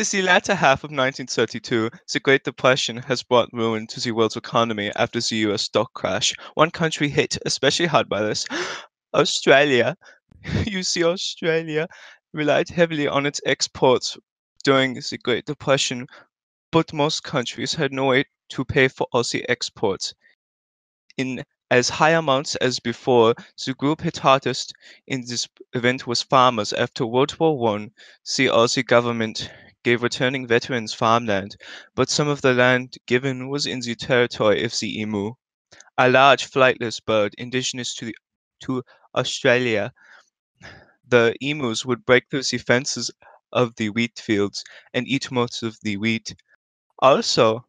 Since the latter half of 1932, the Great Depression has brought ruin to the world's economy after the US stock crash. One country hit especially hard by this, Australia. You see, Australia relied heavily on its exports during the Great Depression, but most countries had no way to pay for Aussie exports. In as high amounts as before, the group hit hardest in this event was farmers. After World War One, the Aussie government gave returning veterans farmland, but some of the land given was in the territory of the emu, a large flightless bird indigenous to Australia. The emus would break through the fences of the wheat fields and eat most of the wheat. Also,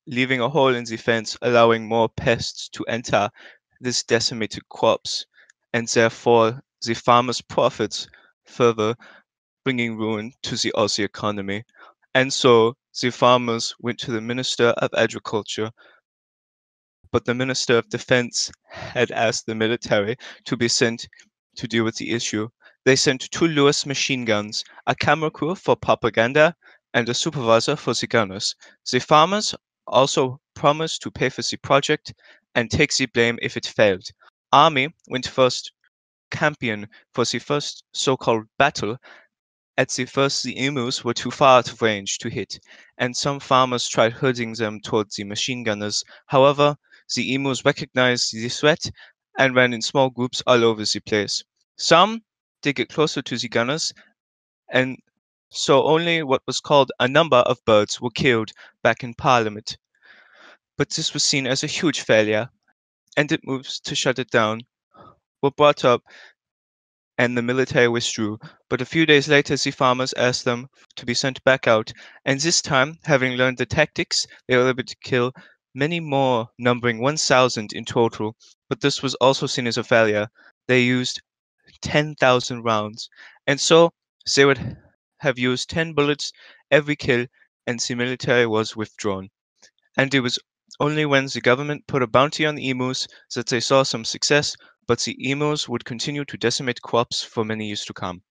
leaving a hole in the fence, allowing more pests to enter. This decimated crops, and therefore the farmers' profits, further bringing ruin to the Aussie economy. And so the farmers went to the Minister of Agriculture, but the Minister of Defense had asked the military to be sent to deal with the issue. They sent 2 Lewis machine guns, a camera crew for propaganda, and a supervisor for the gunners. The farmers also promised to pay for the project and take the blame if it failed. Army went first campaign for the first so-called battle. At the first the emus were too far out of range to hit, and some farmers tried herding them towards the machine gunners. However, the emus recognized the threat and ran in small groups all over the place. Some did get closer to the gunners, and so only what was called a number of birds were killed back in Parliament. But this was seen as a huge failure, and it moves to shut it down were brought up and the military withdrew, but a few days later the farmers asked them to be sent back out, and this time, having learned the tactics, they were able to kill many more, numbering 1,000 in total, but this was also seen as a failure. They used 10,000 rounds, and so they would have used 10 bullets every kill, and the military was withdrawn. And it was only when the government put a bounty on the emus that they saw some success, but the emus would continue to decimate crops for many years to come.